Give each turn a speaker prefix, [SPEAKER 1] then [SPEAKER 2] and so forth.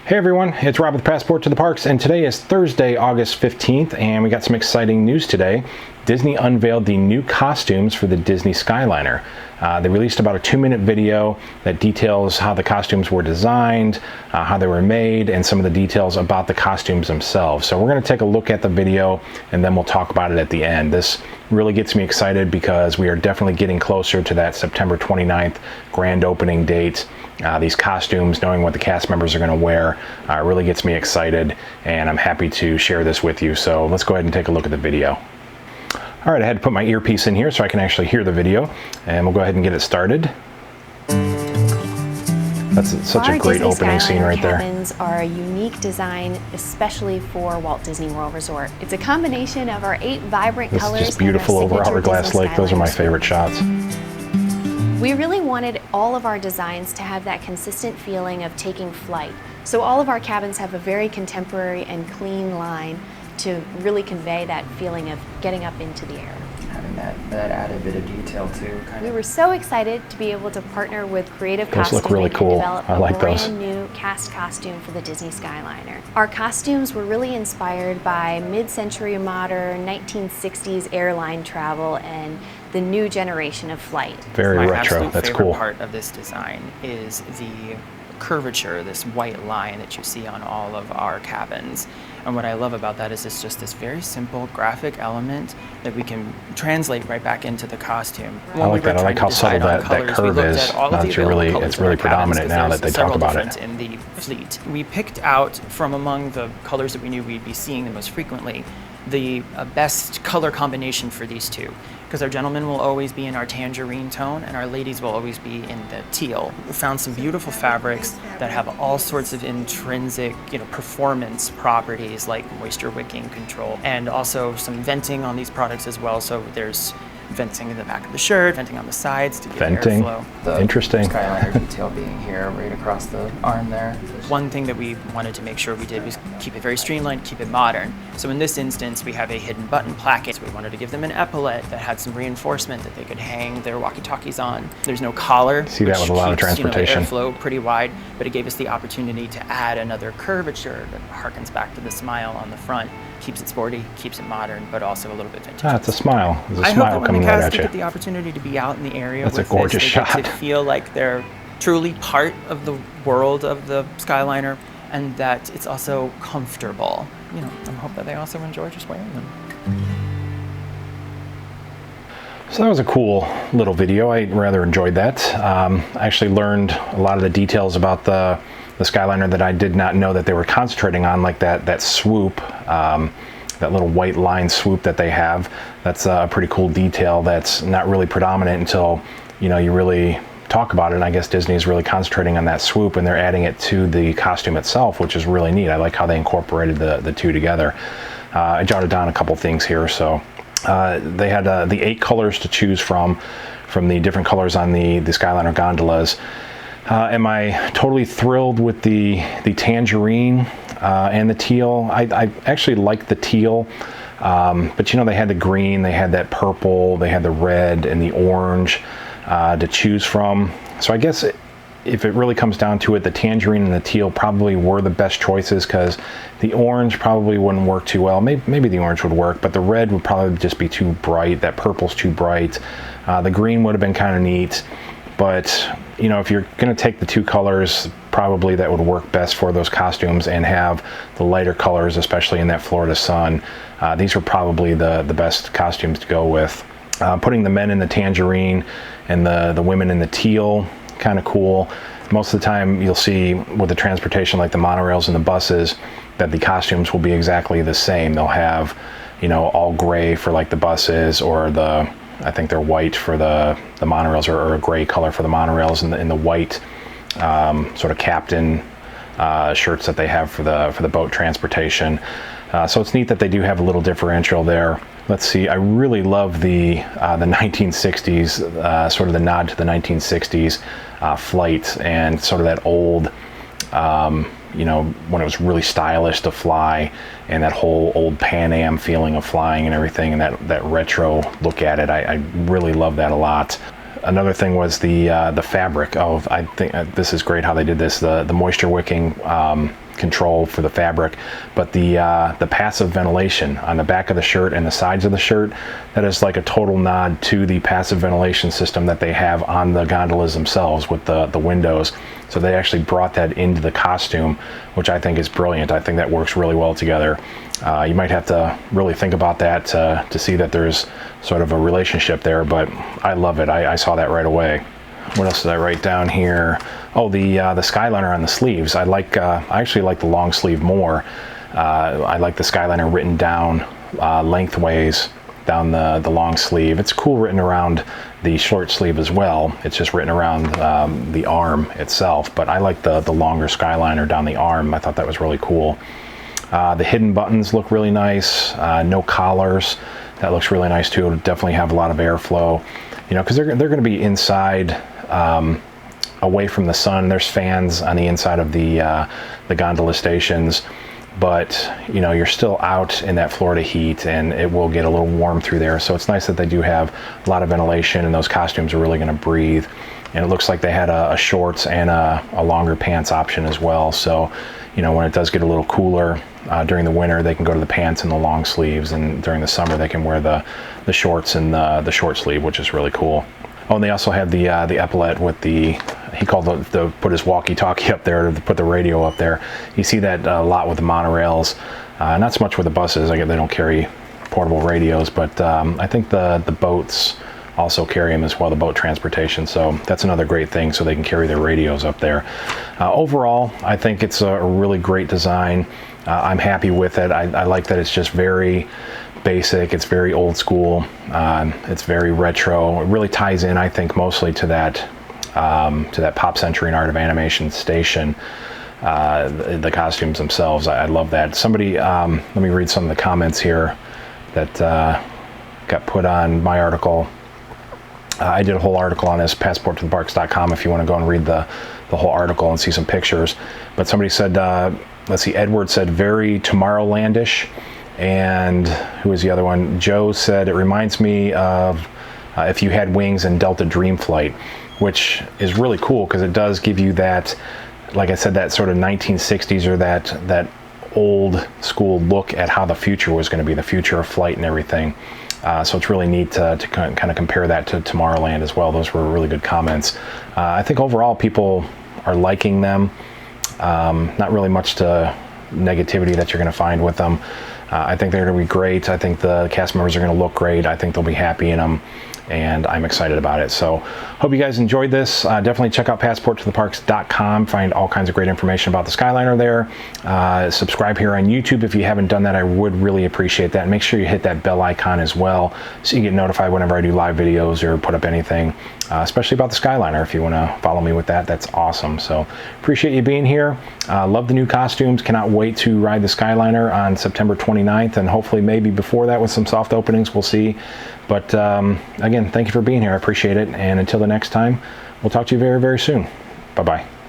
[SPEAKER 1] Hey everyone, it's Rob with Passport to the Parks, and today is Thursday, August 15th, and we got some exciting news today. Disney unveiled the new costumes for the Disney Skyliner. They released about a 2-minute video that details how the costumes were designed, how they were made, and some of the details about the costumes themselves. So we're going to take a look at the video, and then we'll talk about it at the end. This really gets me excited because we are definitely getting closer to that September 29th grand opening date. These costumes, knowing what the cast members are going to wear, really gets me excited, and I'm happy to share this with you. So let's go ahead and take a look at the video. All right, I had to put my earpiece in here so I can actually hear the video, and we'll go ahead and get it started. That's such a great opening scene right there.
[SPEAKER 2] Cabins are a unique design, especially for Walt Disney World Resort. It's a combination of our 8 vibrant colors.
[SPEAKER 1] This is just beautiful over Hourglass Lake. Those are my favorite shots.
[SPEAKER 2] We really wanted all of our designs to have that consistent feeling of taking flight. So all of our cabins have a very contemporary and clean line to really convey that feeling of getting up into the air.
[SPEAKER 3] Having that added bit of detail too.
[SPEAKER 2] We were so excited to be able to partner with Creative
[SPEAKER 1] Those
[SPEAKER 2] Costuming
[SPEAKER 1] look really cool.
[SPEAKER 2] and develop
[SPEAKER 1] I like
[SPEAKER 2] a
[SPEAKER 1] those.
[SPEAKER 2] brand new cast costume for the Disney Skyliner. Our costumes were really inspired by mid-century modern 1960s airline travel and the new generation of flight.
[SPEAKER 1] Very
[SPEAKER 3] My
[SPEAKER 1] retro. That's
[SPEAKER 3] favorite
[SPEAKER 1] cool.
[SPEAKER 3] part of this design is the curvature, this white line that you see on all of our cabins. And what I love about that is it's just this very simple graphic element that we can translate right back into the costume.
[SPEAKER 1] I like that. I like how subtle that curve is. It's really predominant now that they talk about it.
[SPEAKER 3] In the fleet, we picked out from among the colors that we knew we'd be seeing the most frequently the best color combination for these two. Because our gentlemen will always be in our tangerine tone and our ladies will always be in the teal. We found some beautiful fabrics that have all sorts of intrinsic, performance properties like moisture wicking control, and also some venting on these products as well. So there's venting in the back of the shirt, venting on the sides to give airflow.
[SPEAKER 1] Interesting.
[SPEAKER 3] Skyliner detail being here right across the arm there. One thing that we wanted to make sure we did was keep it very streamlined, keep it modern. So in this instance, we have a hidden button placket. So we wanted to give them an epaulette that had some reinforcement that they could hang their walkie-talkies on. There's no collar.
[SPEAKER 1] See that with a lot of transportation.
[SPEAKER 3] Airflow pretty wide, but it gave us the opportunity to add another curvature that harkens back to the smile on the front. Keeps it sporty, keeps it modern, but also a little bit vintage.
[SPEAKER 1] It's a smile. There's a
[SPEAKER 3] I
[SPEAKER 1] smile
[SPEAKER 3] hope that
[SPEAKER 1] coming
[SPEAKER 3] when the
[SPEAKER 1] right
[SPEAKER 3] cast
[SPEAKER 1] at you.
[SPEAKER 3] get the opportunity to be out in the area
[SPEAKER 1] That's
[SPEAKER 3] with
[SPEAKER 1] a gorgeous
[SPEAKER 3] this,
[SPEAKER 1] shot.
[SPEAKER 3] They get to feel like they're truly part of the world of the Skyliner, and that it's also comfortable. I hope that they also enjoy just wearing them.
[SPEAKER 1] So that was a cool little video. I rather enjoyed that. I actually learned a lot of the details about the Skyliner that I did not know that they were concentrating on, like that swoop, that little white line swoop that they have. That's a pretty cool detail that's not really predominant until you really talk about it. And I guess Disney is really concentrating on that swoop, and they're adding it to the costume itself, which is really neat. I like how they incorporated the two together. I jotted down a couple things here. So they had the 8 colors to choose from the different colors on the Skyliner gondolas. Am I totally thrilled with the tangerine and the teal? I actually like the teal, but they had the green, they had that purple, they had the red and the orange to choose from. So I guess if it really comes down to it, the tangerine and the teal probably were the best choices, because the orange probably wouldn't work too well. Maybe the orange would work, but the red would probably just be too bright. That purple's too bright. The green would have been kind of neat. But, if you're going to take the 2 colors, probably that would work best for those costumes, and have the lighter colors, especially in that Florida sun. These were probably the best costumes to go with. Putting the men in the tangerine and the women in the teal, kind of cool. Most of the time you'll see with the transportation, like the monorails and the buses, that the costumes will be exactly the same. They'll have, all gray for like the buses, or I think they're white for the monorails, or a gray color for the monorails, and the white sort of captain shirts that they have for the boat transportation. So it's neat that they do have a little differential there. Let's see, I really love the 1960s, sort of the nod to the 1960s flight, and sort of that old, when it was really stylish to fly, and that whole old Pan Am feeling of flying and everything, and that retro look at it. I really love that a lot. Another thing was the fabric of, I think this is great how they did this, the moisture wicking control for the fabric, but the passive ventilation on the back of the shirt and the sides of the shirt, that is like a total nod to the passive ventilation system that they have on the gondolas themselves with the windows. So they actually brought that into the costume, which I think is brilliant. I think that works really well together. You might have to really think about that to see that there's sort of a relationship there, but I love it. I saw that right away. What else did I write down here? Oh, the Skyliner on the sleeves. I actually like the long sleeve more. I like the Skyliner written down lengthways down the long sleeve. It's cool written around the short sleeve as well. It's just written around the arm itself, but I like the longer Skyliner down the arm. I thought that was really cool. The hidden buttons look really nice. No collars. That looks really nice too. It'll definitely have a lot of airflow, you know, because they're going to be inside, away from the sun. There's fans on the inside of the gondola stations, but you know, you're still out in that Florida heat, and it will get a little warm through there. So it's nice that they do have a lot of ventilation, and those costumes are really going to breathe. And it looks like they had a shorts and a longer pants option as well. So, you know, when it does get a little cooler during the winter, they can go to the pants and the long sleeves, and during the summer they can wear the shorts and the short sleeve, which is really cool. Oh, and they also had the epaulette with he called put his walkie-talkie up there, to put the radio up there. You see that a lot with the monorails, not so much with the buses. I guess they don't carry portable radios, but I think the boats also carry them as well, the boat transportation. So that's another great thing, so they can carry their radios up there. Overall, I think it's a really great design. I'm happy with it. I like that it's just very basic. It's very old school. It's very retro. It really ties in, I think, mostly to that Pop Century and Art of Animation station. The costumes themselves, I love that. Somebody, let me read some of the comments here that got put on my article. I did a whole article on this, passporttotheparks.com, if you want to go and read the whole article and see some pictures. But somebody said, let's see, Edward said very Tomorrowlandish. And who was the other one? Joe said, it reminds me of If You Had Wings and Delta Dreamflight, which is really cool because it does give you that, like I said, that sort of 1960s or that old school look at how the future was going to be, the future of flight and everything. So it's really neat to kind of compare that to Tomorrowland as well. Those were really good comments. I think overall people are liking them. Not really much to negativity that you're going to find with them. I think they're going to be great. I think the cast members are going to look great. I think they'll be happy in them, and I'm excited about it. So hope you guys enjoyed this. Definitely check out passporttotheparks.com. Find all kinds of great information about the Skyliner there. Subscribe here on YouTube if you haven't done that. I would really appreciate that. And make sure you hit that bell icon as well, so you get notified whenever I do live videos or put up anything, especially about the Skyliner. If you want to follow me with that, that's awesome. So appreciate you being here. Love the new costumes. Cannot wait to ride the Skyliner on September 29th, and hopefully maybe before that with some soft openings. We'll see. But again, thank you for being here. I appreciate it. And until the next time, we'll talk to you very, very soon. Bye-bye.